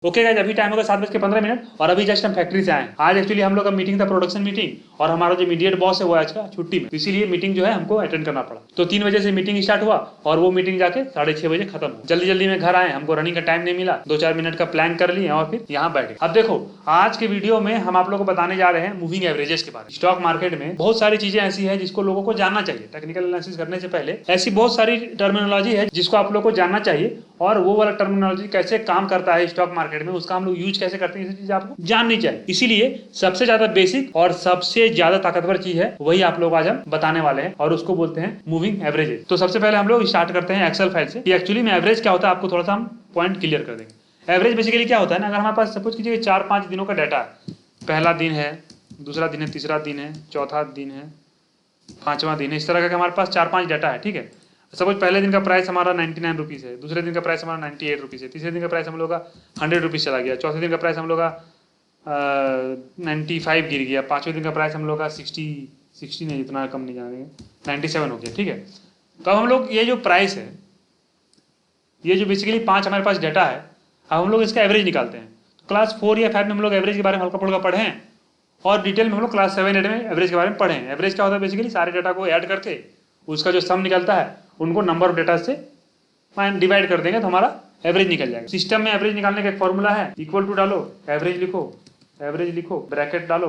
Okay guys, अभी time होगा 7:15 और अभी जस्ट हम फैक्ट्री से आए। आज एक्चुअली हम लोग का मीटिंग था, प्रोडक्शन मीटिंग, और हमारा जो इमीडिएट बॉस है वो आज का छुट्टी में, तो इसीलिए मीटिंग जो है हमको अटेंड करना पड़ा। तो 3 बजे से मीटिंग स्टार्ट हुआ और वो मीटिंग जाके 6:30 बजे खत्म हुआ। जल्दी जल्दी में घर आए, हमको रनिंग का टाइम नहीं मिला, 2-4 मिनट का प्लान कर लिए और फिर यहाँ बैठे। अब देखो, आज के वीडियो में हम आप लोग को बताने जा रहे हैं मूविंग एवरेजेस के बारे में। स्टॉक मार्केट में बहुत सारी चीजें ऐसी है जिसको लोगों को जानना चाहिए। टेक्निकल एनालिसिस करने से पहले ऐसी बहुत सारी टर्मिनोलॉजी है जिसको आप लोग को जानना चाहिए, और वो वाला टर्मिनोलॉजी कैसे काम करता है स्टॉक मार्केट में, उसका हम लोग यूज कैसे करते हैं, ये चीज आपको जाननी चाहिए। इसीलिए सबसे ज्यादा बेसिक और सबसे ज्यादा ताकतवर चीज है वही आप लोग आज हम बताने वाले हैं, और उसको बोलते हैं मूविंग एवरेजेस। तो सबसे पहले हम लोग स्टार्ट करते हैं एक्सेल फाइल से कि एक्चुअली में एवरेज क्या होता है, आपको थोड़ा सा हम पॉइंट क्लियर कर देंगे। एवरेज बेसिकली क्या होता है ना, अगर हमारे पास सपोज कीजिए 4-5 दिनों का डाटा है, पहला दिन है, दूसरा दिन है, तीसरा दिन है, चौथा दिन है, 5वां दिन है, इस तरह का हमारे पास 4-5 डाटा है। ठीक है, सपोज पहले दिन का प्राइस हमारा 99 रुपीज़ है, दूसरे दिन का प्राइस हमारा 98 रुपीज़ है, तीसरे दिन का प्राइस हम लोग का 100 रुपीज़ चला गया, चौथे दिन का प्राइस हम लोग का 95 गिर गया, 5वें दिन का प्राइस हम लोग का 60 नहीं, इतना कम नहीं जानेंगे, 97 हो गया। ठीक है, तो अब हम लोग ये जो प्राइस है, ये जो बेसिकली 5 हमारे पास डाटा है, अब हम लोग इसका एवरेज निकालते हैं। तो क्लास 4 या 5 में हम लोग एवरेज के बारे में हल्का फुल्का पढ़े हैं, और डिटेल में हम लोग क्लास 7-8 में एवरेज के बारे में पढ़े हैं। एवरेज क्या होता है, बेसिकली सारे डाटा को ऐड करके उसका जो सम निकलता है उनको नंबर ऑफ डेटा से डिवाइड कर देंगे तो हमारा एवरेज निकल जाएगा। सिस्टम में एवरेज निकालने का एक फॉर्मूला है, इक्वल टू डालो, एवरेज लिखो, ब्रैकेट डालो,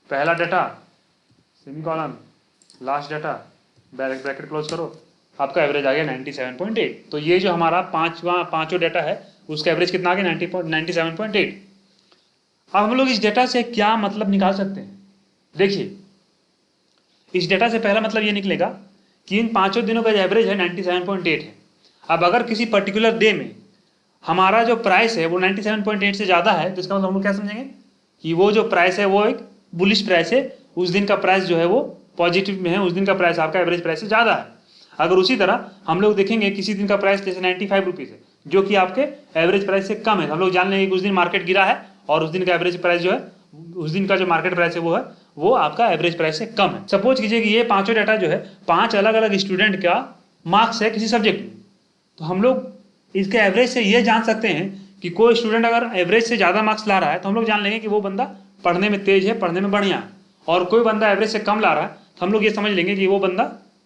पहला data semicolon, last data bracket close करो, आपका एवरेज आ गया 97.8। तो ये जो हमारा पांचों डाटा है उसका एवरेज कितना आ गया, 97.8। अब हम लोग इस डेटा से क्या मतलब निकाल सकते हैं। देखिए, इस डेटा से पहला मतलब ये निकलेगा कि इन 5 दिनों का जो एवरेज है 97.8 है। अब अगर किसी पर्टिकुलर डे में हमारा जो प्राइस है वो 97.8 से ज़्यादा है, तो इसका मतलब हम लोग क्या समझेंगे कि वो जो प्राइस है वो एक बुलिश प्राइस है, उस दिन का प्राइस जो है वो पॉजिटिव में है, उस दिन का प्राइस आपका एवरेज प्राइस से ज़्यादा है। अगर उसी तरह हम लोग देखेंगे किसी दिन का प्राइस जैसे 95 रुपीज़ है, जो कि आपके एवरेज प्राइस से कम है, हम लोग जान लेंगे कि उस दिन मार्केट गिरा है और उस दिन का एवरेज प्राइस जो है, उस दिन का जो मार्केट प्राइस है वो आपका एवरेज प्राइस से कम है। सपोज कीजिए कि ये पांचों डाटा जो है 5 अलग अलग स्टूडेंट का मार्क्स है किसी सब्जेक्ट में, तो हम लोग इसके एवरेज से ये जान सकते हैं कि कोई स्टूडेंट अगर एवरेज से ज़्यादा मार्क्स ला रहा है तो हम लोग जान लेंगे कि वो बंदा पढ़ने में तेज है, पढ़ने में बढ़िया है, और कोई बंदा एवरेज से कम ला रहा है तो हम लोग ये समझ लेंगे कि वो बंदा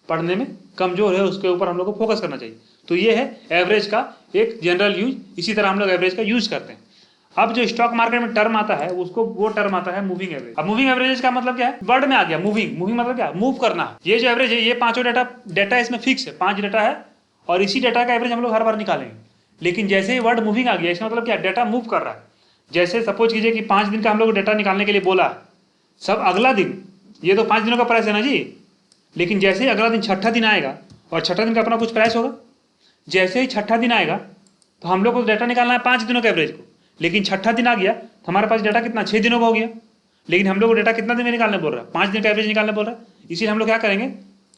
पढ़ने में कमजोर है, उसके ऊपर हम लोग को फोकस करना चाहिए। तो ये है एवरेज का एक जनरल यूज। इसी तरह हम लोग एवरेज का यूज करते हैं। अब जो स्टॉक मार्केट में टर्म आता है उसको वो टर्म आता है मूविंग एवरेज। अब मूविंग एवरेज का मतलब क्या है, वर्ड में आ गया मूविंग। मूविंग मतलब क्या, मूव करना। ये जो एवरेज है, ये पांचों डाटा इसमें फिक्स है, 5 डाटा है, और इसी डाटा का एवरेज हम लोग हर बार निकालेंगे। लेकिन जैसे ही वर्ड मूविंग आ गया, इसका मतलब क्या, डाटा मूव कर रहा है। जैसे सपोज कीजिए कि 5 दिन का हम लोग डाटा निकालने के लिए बोला, सब अगला दिन, ये तो 5 दिनों का प्राइस है ना जी, लेकिन जैसे ही अगला दिन छठा दिन आएगा, और छठा दिन का अपना कुछ प्राइस होगा, जैसे ही छठा दिन आएगा तो हम लोग को डाटा निकालना है 5 दिनों का एवरेज को। लेकिन छठा दिन आ गया तो हमारे पास डाटा कितना, 6 दिनों का हो गया, लेकिन हम लोग को डाटा कितना दिन में निकालने बोल रहा है, 5 दिन का एवरेज निकालने बोल रहा है। इसीलिए हम लोग क्या करेंगे,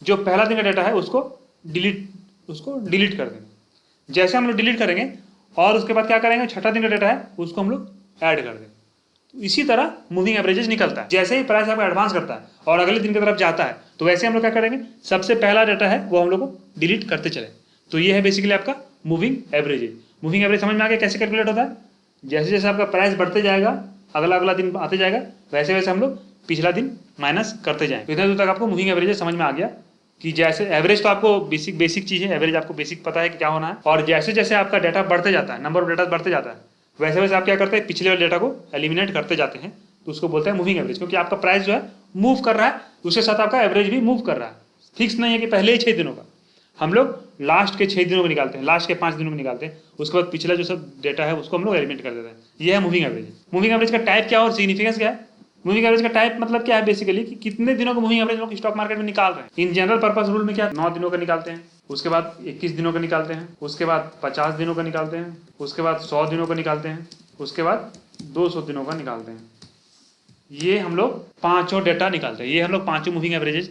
जो पहला दिन का डाटा है उसको डिलीट कर देंगे। जैसे हम लोग डिलीट करेंगे और उसके बाद क्या करेंगे, छठा दिन का डाटा है उसको हम लोग ऐड कर देंगे। तो इसी तरह मूविंग एवरेजेस निकलता है। जैसे ही प्राइस आपका एडवांस करता है और अगले दिन की तरफ जाता है, तो वैसे हम लोग क्या करेंगे, सबसे पहला डाटा है वो हम लोग को डिलीट करते चले। तो ये है बेसिकली आपका मूविंग एवरेज। मूविंग एवरेज समझ में आ गया कैसे कैलकुलेट होता है। जैसे जैसे आपका प्राइस बढ़ते जाएगा, अगला दिन आते जाएगा, वैसे वैसे हम लोग पिछला दिन माइनस करते जाएंगे। इतने दूर तक आपको मूविंग एवरेज समझ में आ गया कि जैसे एवरेज तो आपको बेसिक चीज़ है, एवरेज आपको बेसिक पता है कि क्या होना है, और जैसे जैसे आपका डाटा बढ़ते जाता है, नंबर ऑफ डाटा बढ़ते जाता है, वैसे वैसे आप क्या करते हैं, पिछले वाले डाटा को एलिमिनेट करते जाते हैं। तो उसको बोलते हैं मूविंग एवरेज, क्योंकि आपका प्राइस जो है मूव कर रहा है, उसके साथ आपका एवरेज भी मूव कर रहा है। फिक्स नहीं है कि पहले ही 6 दिनों का, हम लोग लास्ट के 6 दिनों को निकालते हैं, लास्ट के 5 दिनों को निकालते हैं, उसके बाद पिछला जो सब डेटा है उसको हम लोग एलिमिनेट कर देते हैं। ये है मूविंग एवरेज। मूविंग एवरेज का टाइप क्या और सिग्निफिकेंस क्या है। मूविंग एवरेज का टाइप मतलब क्या है, बेसिकली कि कितने दिनों का मूविंग एवरेज लोग स्टॉक मार्केट में निकाल रहे हैं। इन जनरल पर्पस रूल में क्या 9 दिनों का निकालते हैं, उसके बाद 21 दिनों का निकालते हैं, उसके बाद 50 दिनों का निकालते हैं, उसके बाद 100 दिनों का निकालते हैं, उसके बाद 200 दिनों का निकालते हैं। ये हम लोग पांचों डेटा निकालते हैं। ये हम लोग पांचों मूविंग एवरेजेस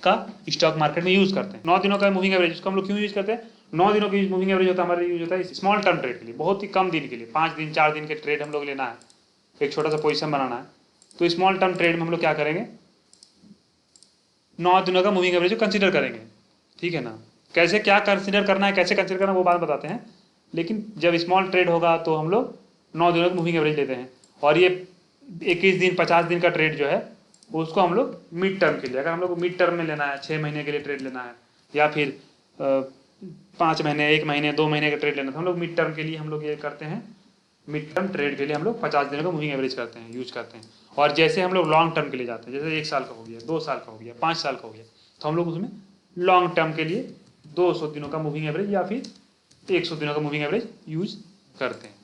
का स्टॉक मार्केट में यूज करते हैं। 9 दिनों का मूविंग एवरेज को हम लोग क्यों यूज करते हैं, 9 दिनों की मूविंग एवरेज होता है हमारे यूज होता है स्मॉल टर्म ट्रेड के लिए, बहुत ही कम दिन के लिए, 5 दिन 4 दिन के ट्रेड हम लोग लेना है, एक छोटा सा पोजीशन बनाना है। तो स्मॉल टर्म ट्रेड में हम लोग क्या करेंगे, 9 दिनों का मूविंग एवरेज कंसिडर करेंगे। ठीक है ना, कैसे क्या कंसिडर करना है, कैसे कंसिडर करना है वो बात बताते हैं। लेकिन जब स्मॉल ट्रेड होगा तो हम लोग 9 दिनों की मूविंग एवरेज लेते हैं। और ये 21 दिन 50 दिन का ट्रेड जो है उसको हम लोग मिड टर्म के लिए, अगर हम लोग को मिड टर्म में लेना है, 6 महीने के लिए ट्रेड लेना है या फिर 5 महीने, 1 महीने, 2 महीने का ट्रेड लेना, तो हम लोग मिड टर्म के लिए हम लोग ये करते हैं, मिड टर्म ट्रेड के लिए हम लोग 50 दिनों का मूविंग एवरेज करते हैं, यूज करते हैं। और जैसे हम लोग लॉन्ग टर्म के लिए जाते हैं, जैसे 1 साल का हो गया, 2 साल का हो गया, 5 साल का हो गया, तो हम लोग उसमें लॉन्ग टर्म के लिए 200 दिनों का मूविंग एवरेज या फिर 100 दिनों का मूविंग एवरेज यूज करते हैं।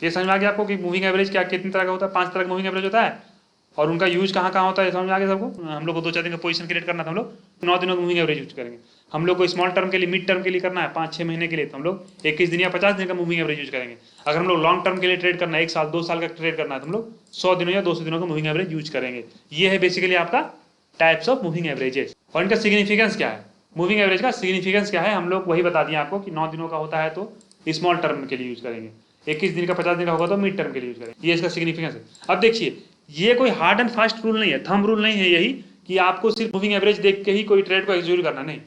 तो ये समझ में आ गया आपको कि मूविंग एवरेज क्या कितनी तरह का होता है? 5 तरह का मूविंग एवरेज होता है और उनका यूज कहाँ कहाँ होता है समझ में आ गया सबको। हम लोग को 2-4 दिन का पोजीशन क्रिएट करना था, हम लोग 9 दिनों का मूविंग एवरेज यूज करेंगे। हम लोग को स्मॉल टर्म के लिए, मिड टर्म के लिए करना है 5-6 महीने के लिए, तो हम लोग 21 दिन या 50 दिन का मूविंग एवरेज यूज करेंगे। अगर हम लोग लॉन्ग टर्म के लिए ट्रेड करना है, 1 साल 2 साल का ट्रेड करना है, तो हम लोग 100 दिनों या 200 दिनों का मूविंग एवरेज यूज करेंगे। ये है बेसिकली आपका टाइप्स ऑफ मूविंग एवरेजेस। और इनका सिग्निफिकेंस क्या है, मूविंग एवरेज का सिग्निफिकेंस क्या है, हम लोग वही बता दिए आपको कि 9 दिनों का होता है तो स्मॉल टर्म के लिए यूज करेंगे, 21 दिन का 50 दिन का होगा तो मिड टर्म के लिए यूज करेंगे। ये इसका सिग्निफिकेंस है। अब देखिए, ये कोई हार्ड एंड फास्ट रूल नहीं है, थंब रूल नहीं है यही कि आपको सिर्फ मूविंग एवरेज देख के ही कोई ट्रेड को एग्जीक्यूट करना, नहीं।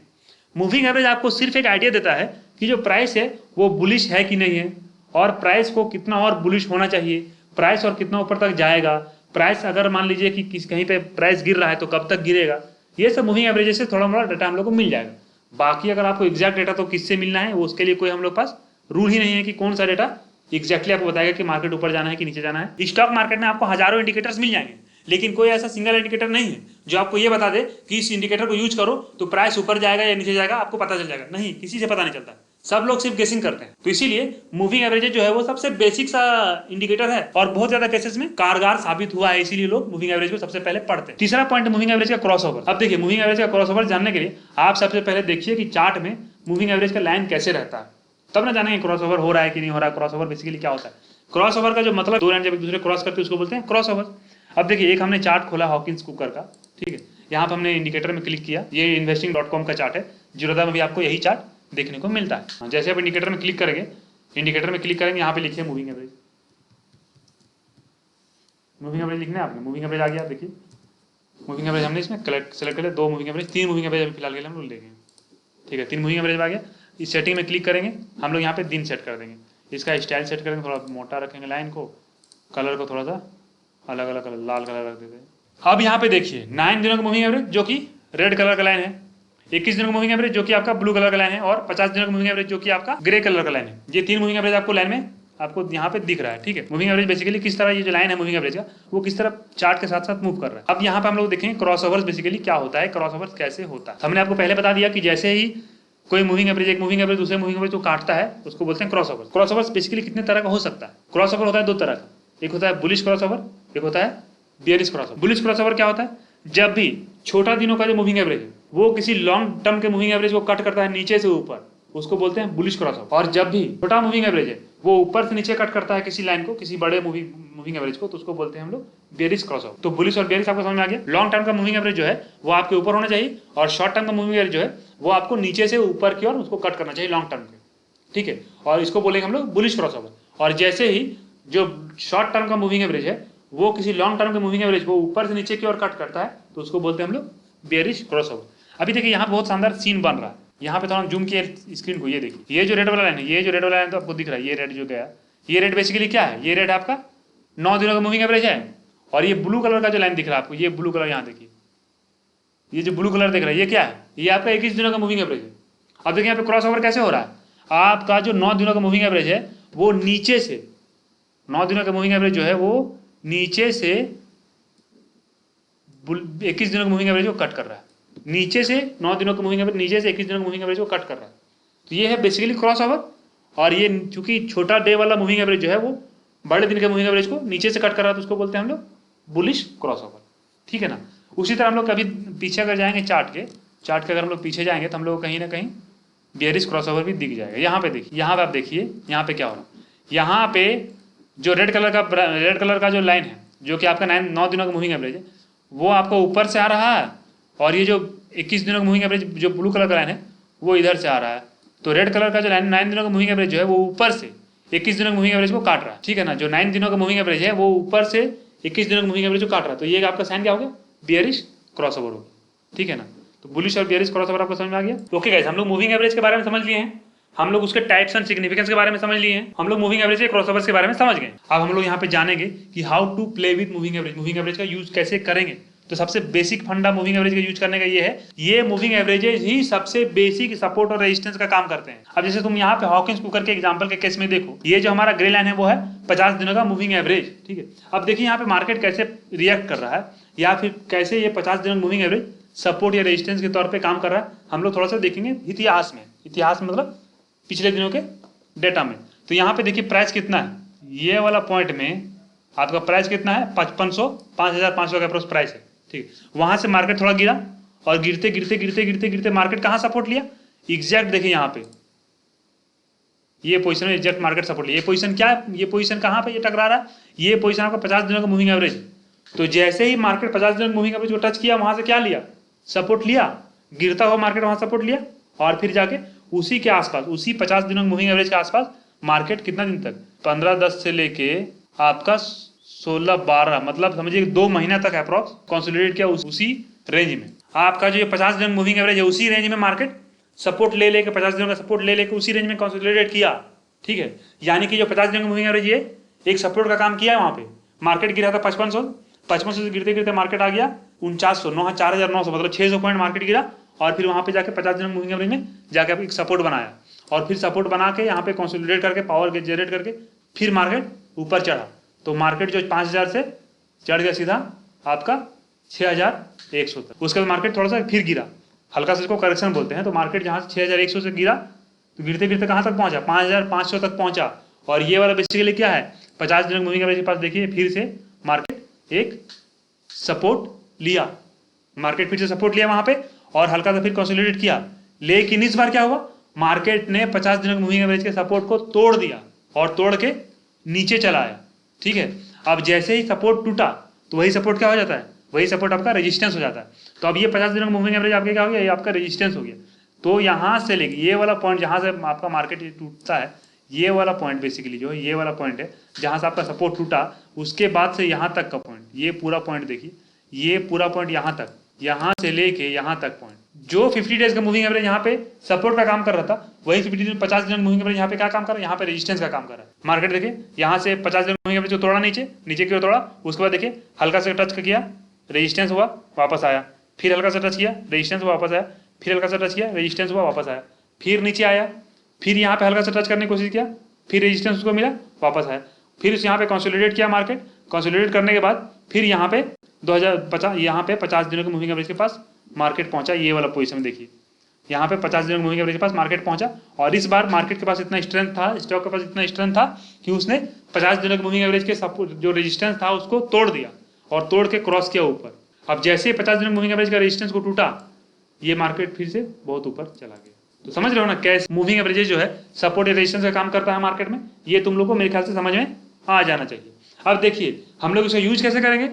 मूविंग एवरेज आपको सिर्फ एक आइडिया देता है कि जो प्राइस है वो बुलिश है कि नहीं है, और प्राइस को कितना और बुलिश होना चाहिए, प्राइस और कितना ऊपर तक जाएगा, प्राइस अगर मान लीजिए कि कहीं पे प्राइस गिर रहा है तो कब तक गिरेगा। ये सब मूविंग एवरेज से थोड़ा मोड़ा डाटा हम लोग को मिल जाएगा। बाकी अगर आपको एग्जैक्ट डेटा तो किससे मिलना है, उसके लिए कोई हम लोग पास रूल ही नहीं है कि कौन सा डेटा एग्जैक्टली आपको बताएगा कि मार्केट ऊपर जाना है कि नीचे जाना है। स्टॉक मार्केट में आपको हजारों इंडिकेटर्स मिल जाएंगे, लेकिन कोई ऐसा सिंगल इंडिकेटर नहीं है जो आपको ये बता दे कि इस इंडिकेटर को यूज करो तो प्राइस ऊपर जाएगा या नीचे जाएगा, आपको पता चल जाएगा। नहीं, किसी से पता नहीं चलता, सब लोग सिर्फ गेसिंग करते हैं। तो इसीलिए मूविंग एवरेज जो है वो सबसे बेसिक सा इंडिकेटर है और बहुत ज्यादा केसेस में कारगर साबित हुआ है, इसीलिए लोग मूविंग एवरेज को सबसे पहले पढ़ते हैं। तीसरा पॉइंट मूविंग एवरेज का क्रॉसओवर। अब देखिए, मूविंग एवरेज का क्रॉसओवर जानने के लिए आप सबसे पहले देखिए कि चार्ट में मूविंग एवरेज का लाइन कैसे रहता है, तब ना जानेंगे क्रॉसओवर हो रहा है कि नहीं हो रहा है। क्रॉसओवर बेसिकली क्या होता है? क्रॉसओवर का जो मतलब, दो लाइन जब एक दूसरे क्रॉस करते हैं उसको बोलते हैं क्रॉसओवर। अब देखिए, एक हमने चार्ट खोला हॉकिंस कुकर का, ठीक है, यहाँ पर हमने इंडिकेटर में क्लिक किया, ये investing.com का चार्ट है, जीरोधा में भी आपको यही चार्ट देखने को मिलता है। जैसे आप इंडिकेटर में क्लिक करेंगे, यहाँ पे लिखिए मूविंग एवरेज। मूविंग एवरेज लिखना है आपने, मूविंग एवरेज आ गया। देखिए मूविंग एवरेज हमने इसमें सेलेक्ट कर लिया, 2 मूविंग एवरेज, 3 मूविंग एवरेज फिलहाल के लिए हम लोग लेंगे, ठीक है। 3 मूविंग एवरेज आ गया। इस सेटिंग में क्लिक करेंगे, हम लोग यहाँ पे दिन सेट कर देंगे, इसका स्टाइल सेट करेंगे, थोड़ा मोटा रखेंगे लाइन को, कलर को थोड़ा सा अलग अलग कलर, लाल कलर रख देते हैं। अब यहाँ पे देखिए 9 दिनों का मूविंग एवरेज जो कि रेड कलर का लाइन है, 21 दिनों का मूविंग एवरेज जो कि आपका ब्लू कलर का लाइन है, और 50 दिनों का मूविंग एवरेज जो कि आपका ग्रे कलर का लाइन है। ये 3 मूविंग एवरेज आपको लाइन में आपको यहाँ पे दिख रहा है, ठीक है। मूविंग एवरेज बेसिकली किस तरह, ये जो लाइन है मूविंग एवरेज का, वो किस तरह चार्ट के साथ साथ मूव कर रहा है। अब यहाँ पे हम लोग देखेंगे क्रॉसओवर्स बेसिकली क्या होता है, क्रॉसओवर्स कैसे होता है। हमने आपको पहले बता दिया कि जैसे ही कोई मूविंग एवरेज, एक मूविंग एवरेज दूसरे मूविंग एवरेज को काटता है उसको बोलते हैं क्रॉसओवर। क्रॉसओवर्स बेसिकली कितने तरह का हो सकता है? क्रॉसओवर होता है 2 तरह का, एक होता है बुलिश क्रॉसओवर, एक होता है बेयरिश क्रॉसओवर। बुलिश क्रॉसओवर क्या होता है? जब भी छोटा दिनों का जो मूविंग एवरेज है वो किसी लॉन्ग टर्म के मूविंग एवरेज को कट करता है नीचे से ऊपर, उसको बोलते हैं बुलिश क्रॉसओवर। और जब भी छोटा मूविंग एवरेज है वो ऊपर से नीचे कट करता है किसी लाइन को, किसी बड़े मूविंग एवरेज को, तो उसको बोलते हैं हम लोग बेयरिश क्रॉसओवर। तो बुलिश और बेयरिश आपको समझ में आ गया। लॉन्ग टर्म का मूविंग एवरेज जो है वो आपके ऊपर होना चाहिए, और शॉर्ट टर्म का मूविंग एवरेज जो है वो आपको नीचे से ऊपर की ओर उसको कट करना चाहिए लॉन्ग टर्म के, ठीक है। और इसको बोलेंगे हम लोग बुलिश क्रॉसओवर। और जैसे ही जो शॉर्ट टर्म का मूविंग एवरेज है वो किसी लॉन्ग टर्म के मूविंग एवरेज को ऊपर से नीचे की ओर कट करता है तो उसको बोलते हैं हम लोग बेयरिश क्रॉसओवर। अभी देखिए यहाँ बहुत शानदार सीन बन रहा है। यहाँ पे थोड़ा जूम किया स्क्रीन को, ये देखिए, ये जो रेड वाला लाइन है, ये जो रेड वाला लाइन तो आपको दिख रहा है, ये रेड जो गया, ये रेड बेसिकली क्या है, ये रेड आपका 9 दिनों का मूविंग एवरेज है। और ये ब्लू कलर का जो लाइन दिख रहा है आपको, ये ब्लू कलर यहाँ देखिए, ये जो ब्लू कलर दिख रहा है ये क्या है, ये आपका 21 दिनों का मूविंग एवरेज है। अब देखिए यहाँ पे क्रॉस ओवर कैसे हो रहा है, आपका जो 9 दिनों का मूविंग एवरेज है वो नीचे से, 9 दिनों का मूविंग एवरेज जो है वो नीचे से 21 दिनों का मूविंग एवरेज को कट कर रहा है, नीचे से 9 दिनों का मूविंग एवरेज नीचे से 21 दिनों का मूविंग एवरेज को कट कर रहा है। तो ये है बेसिकली क्रॉस ओवर। और ये चूंकि छोटा डे वाला मूविंग एवरेज जो है वो बड़े दिन के मूविंग एवरेज को नीचे से कट कर रहा है, तो उसको बोलते हैं हम लोग बुलिश क्रॉस ओवर, ठीक है ना। उसी तरह हम लोग कभी पीछे अगर जाएंगे चार्ट के अगर हम लोग पीछे जाएंगे तो हम लोग कहीं ना कहीं बेयरिश क्रॉस ओवर भी दिख जाएगा। यहाँ पे देखिए, यहाँ पे आप देखिए यहाँ पे क्या हो रहा है, यहाँ पे जो रेड कलर का जो लाइन है जो कि आपका 9 दिनों का मूविंग एवरेज है वो आपको ऊपर से आ रहा है, और ये जो 21 दिनों का मूविंग एवरेज जो ब्लू कलर का लाइन है वो इधर से आ रहा है। तो रेड कलर का जो 9 दिनों का मूविंग एवरेज जो है वो ऊपर से 21 दिनों का मूविंग एवरेज को काट रहा है, ठीक है ना। जो 9 दिनों का मूविंग एवरेज है वो ऊपर से 21 दिनों का मूविंग एवरेज को काट रहा है। तो ये आपका साइन क्या हो गया, बेयरिश क्रॉसओवर हो गया, ठीक है ना। तो बुलिश और बेयरिश क्रॉसओवर आपको समझ में आ गया। ओके गाइस, हम लोग मूविंग एवरेज के बारे में समझ लिए हैं। हम लोग उसके टाइप्स एंड सिग्निफिकेंस के बारे में समझ लिए हैं, हम लोग मूविंग एवरेज के क्रॉसओवर्स के बारे में समझ गए। अब हम लोग यहाँ पे जानेंगे कि how to play with moving average का यूज कैसे करेंगे। तो सबसे बेसिक फंडा मूविंग एवरेज का यूज करने का ये है, ये मूविंग एवरेजेज ही सबसे बेसिक सपोर्ट और रेजिस्टेंस का काम करते हैं। अब जैसे तुम यहाँ पे हॉकिंस कुकर के एग्जांपल के केस में देखो, ये जो हमारा ग्रे लाइन है वो है 50 दिनों का मूविंग एवरेज, ठीक है। अब देखिए यहाँ पे मार्केट कैसे रिएक्ट कर रहा है, या फिर कैसे ये 50 दिनों मूविंग एवरेज सपोर्ट या रेजिस्टेंस के तौर पे काम कर रहा है, हम लोग थोड़ा सा देखेंगे इतिहास में मतलब पिछले दिनों के डेटा में। तो यहाँ पे देखिए प्राइस कितना है, ये वाला पॉइंट में आपका प्राइस कितना है 5500 5500 का अप्रोच प्राइस है, ठीक है। वहां से मार्केट थोड़ा गिरा और गिरते गिरते गिरते गिरते गिरते मार्केट कहाँ सपोर्ट लिया, एग्जैक्ट देखिए यहाँ पे ये पोजीशन में एग्जैक्ट मार्केट सपोर्ट लिया। ये पोजीशन क्या है, ये पोजीशन कहाँ पे ये टकरा रहा है, ये पोजीशन आपका 50 दिनों का मूविंग एवरेज। तो जैसे ही मार्केट 50 दिनों का मूविंग एवरेज को टच किया, वहां से क्या लिया, सपोर्ट लिया, गिरता हुआ मार्केट वहां सपोर्ट लिया, और फिर जाके उसी के आसपास, उसी 50 दिनों के मूविंग एवरेज के आसपास मार्केट कितना दिन तक 15-10 से लेके आपका 16-12 मतलब समझिए 2 महीना तक अप्रॉक्स कंसोलिडेट किया उसी रेंज में। आपका जो 50 दिनों मूविंग एवरेज है उसी रेंज में मार्केट सपोर्ट ले लेके 50 दिनों का सपोर्ट ले लेके उसी रेंज में कंसोलिडेट किया, ठीक है। यानी कि जो 50 दिनों का मूविंग एवरेज ये एक सपोर्ट का काम किया है। वहां पे मार्केट गिरा था 5500 से गिरते गिरते मार्केट आ गया 4900 4900 मतलब 600 पॉइंट मार्केट गिरा, और फिर वहां पे जाके 50 दिनों मूविंग एवरेज में जाके आप एक सपोर्ट बनाया, और फिर सपोर्ट बना के यहाँ पे कंसोलिडेट करके पावर जनरेट करके फिर मार्केट ऊपर चढ़ा। तो मार्केट जो 5000 से चढ़ गया सीधा आपका 6100 तक। उसके बाद मार्केट थोड़ा सा फिर गिरा, हल्का सा इसको करेक्शन बोलते हैं। तो मार्केट जहाँ से 6100 से गिरा तो गिरते गिरते कहाँ तक पहुंचा, 5500 तक पहुंचा। और ये वाला बेसिकली क्या है, 50 दिनों मूविंग एवरेज के पास देखिए फिर से मार्केट एक सपोर्ट लिया, मार्केट फिर से सपोर्ट लिया वहां पे और हल्का सा फिर कंसोलिडेट किया। लेकिन इस बार क्या हुआ, मार्केट ने 50 दिनों मूविंग एवरेज के सपोर्ट को तोड़ दिया और तोड़ के नीचे चला आया, ठीक है। अब जैसे ही सपोर्ट टूटा तो वही सपोर्ट क्या हो जाता है, वही सपोर्ट आपका रेजिस्टेंस हो जाता है। तो अब ये 50 दिनों मूविंग एवरेज आपके क्या हो गया, ये आपका रेजिस्टेंस हो गया। तो यहाँ से लेके ये वाला पॉइंट जहाँ से आपका मार्केट टूटता है, ये वाला पॉइंट बेसिकली जो है ये वाला पॉइंट है जहाँ से आपका सपोर्ट टूटा, उसके बाद से यहाँ तक का पॉइंट, ये पूरा पॉइंट देखिए, ये पूरा पॉइंट यहाँ तक, यहाँ से लेके यहाँ तक पॉइंट, जो 50 डेज का मूविंग एवरेज यहाँ पे सपोर्ट का काम कर रहा था, वही 50 दिन मूविंग एवरेज यहाँ पे क्या काम कर रहा है, यहाँ पे रेजिस्टेंस का काम कर रहा है। मार्केट देखिए यहाँ से 50 दिन मूविंग एवरेज को तोड़ा, नीचे की ओर तोड़ा, उसके बाद देखिए हल्का से टच किया, रेजिस्टेंस हुआ, वापस आया, फिर हल्का सा टच किया, रेजिस्टेंस हुआ, वापस आया, फिर हल्का सा टच किया, रेजिस्टेंस हुआ, वापस आया, फिर नीचे आया, फिर यहाँ पे हल्का सा टच करने की कोशिश किया, फिर रेजिस्टेंस उसको मिला, वापस आया, फिर यहाँ पे कंसोलिडेट किया मार्केट, कंसोलिडेट करने के बाद फिर यहाँ पे 2050 यहाँ पे 50 दिनों के मूविंग एवरेज के पास मार्केट पहुंचा। ये वाला पोजीशन देखिए, यहाँ पे 50 दिनों के मूविंग एवरेज के पास मार्केट पहुंचा, और इस बार मार्केट के पास इतना स्ट्रेंथ था, स्टॉक के पास इतना स्ट्रेंथ था कि उसने 50 दिनों के मूविंग एवरेज के सपोर्ट जो रेजिस्टेंस था उसको तोड़ दिया और तोड़ के क्रॉस किया ऊपर। अब जैसे 50 दिनों मूविंग एवरेज का रेजिस्टेंस को टूटा, ये मार्केट फिर से बहुत ऊपर चला गया। तो समझ रहे हो ना कैसे मूविंग एवरेज जो है सपोर्ट या रेजिस्टेंस का काम करता है मार्केट में। ये तुम लोग को मेरे ख्याल से समझ में आ जाना चाहिए। अब देखिए हम लोग इसका यूज कैसे करेंगे,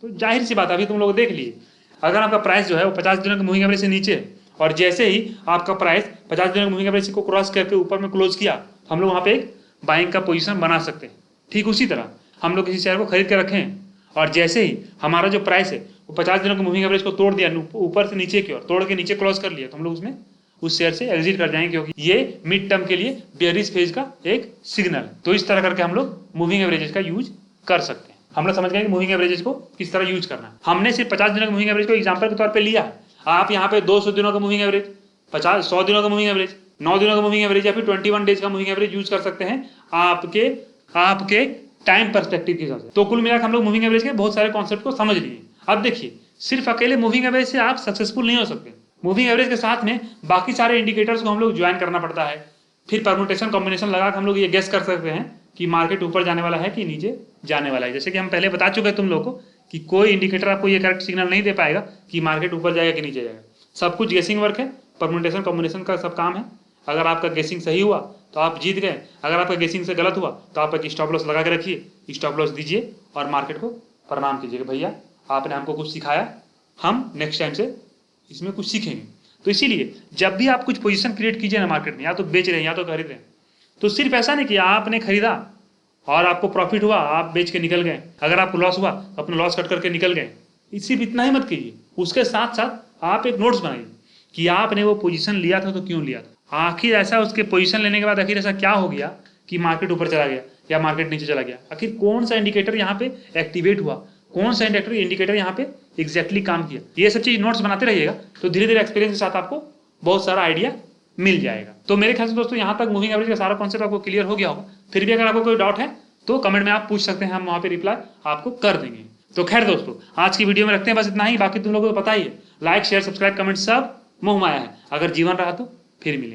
तो जाहिर सी बात अभी तुम लोग देख लिए, अगर आपका प्राइस जो है वो 50 दिनों के मूविंग एवरेज से नीचे है और जैसे ही आपका प्राइस 50 दिनों के मूविंग एवरेज को क्रॉस करके ऊपर में क्लोज किया, हम लोग वहाँ पे एक बाइंग का पोजीशन बना सकते हैं। ठीक उसी तरह हम लोग किसी शेयर को खरीद के रखें और जैसे ही हमारा जो प्राइस है वो 50 दिनों के मूविंग एवरेज को तोड़ दिया, ऊपर से नीचे की ओर तोड़ के नीचे क्लोज कर लिया, तो हम लोग उसमें उस शेयर से एग्जिट कर जाएंगे, क्योंकि ये मिड टर्म के लिए बेयरिश फेज का एक सिग्नल है। तो इस तरह करके हम लोग मूविंग एवरेजेस का यूज कर सकते हैं। हम लोग समझ गए कि मूविंग एवरेजेस को किस तरह यूज करना है। हमने सिर्फ 50 दिनों के मूविंग एवरेज को एग्जांपल के तौर पे लिया है। आप यहाँ पे 200 दिनों का मूविंग एवरेज, 100 दिनों का मूविंग एवरेज, 9 दिनों का मूविंग एवरेज या फिर 21 डेज का मूविंग एवरेज यूज कर सकते हैं आपके टाइम पर्सपेक्टिव के हिसाब से। तो कुल मिलाकर हम लोग मूविंग एवरेज के बहुत सारे कॉन्सेप्ट को समझ लिए। अब देखिए सिर्फ अकेले मूविंग एवरेज से आप सक्सेसफुल नहीं हो सकते। मूविंग एवरेज के साथ में बाकी सारे इंडिकेटर्स को हम लोग ज्वाइन करना पड़ता है। फिर परम्यूटेशन कॉम्बिनेशन लगा कर हम लोग ये गेस कर सकते हैं कि मार्केट ऊपर जाने वाला है कि नीचे जाने वाला है। जैसे कि हम पहले बता चुके हैं तुम लोग को कि कोई इंडिकेटर आपको ये करेक्ट सिग्नल नहीं दे पाएगा कि मार्केट ऊपर जाएगा कि नीचे जाएगा। सब कुछ गेसिंग वर्क है, परम्यूटेशन कॉम्बिनेशन का सब काम है। अगर आपका गेसिंग सही हुआ तो आप जीत गए, अगर आपका गेसिंग से गलत हुआ तो आप एक स्टॉप लॉस लगा के रखिए, स्टॉप लॉस दीजिए और मार्केट को प्रणाम कीजिए, भैया आपने हमको कुछ सिखाया, हम नेक्स्ट टाइम से इसमें कुछ सीखेंगे। तो इसीलिए जब भी आप कुछ पोजीशन क्रिएट कीजिए ना मार्केट में, या तो बेच रहे हैं या तो खरीद रहे हैं, तो सिर्फ ऐसा नहीं कि आपने खरीदा और आपको प्रॉफिट हुआ आप बेच के निकल गए, अगर आपको लॉस हुआ तो अपना लॉस कट करके निकल गए। सिर्फ इतना ही मत कीजिए, उसके साथ साथ आप एक नोट्स बनाइए कि आपने वो पोजीशन लिया था तो क्यों लिया था। आखिर ऐसा उसके पोजीशन लेने के बाद आखिर ऐसा क्या हो गया कि मार्केट ऊपर चला गया या मार्केट नीचे चला गया, आखिर कौन सा इंडिकेटर यहाँ पे एक्टिवेट हुआ, कौन सा इंडिकेटर यहाँ पे एग्जैक्टली काम किया। ये सब चीज नोट्स बनाते रहिएगा तो धीरे धीरे एक्सपीरियंस के साथ आपको बहुत सारा आइडिया मिल जाएगा। तो मेरे ख्याल से दोस्तों यहाँ तक मूविंग एवरेज का सारा कॉन्सेप्ट आपको क्लियर हो गया होगा। फिर भी अगर आपको कोई डाउट है तो कमेंट में आप पूछ सकते हैं, हम वहाँ पे रिप्लाई आपको कर देंगे। तो खैर दोस्तों आज की वीडियो में रखते हैं बस इतना ही। बाकी तुम लोगों को पता ही है, लाइक शेयर सब्सक्राइब कमेंट सब मुँह माया है। अगर जीवन रहा तो फिर मिलेंगे।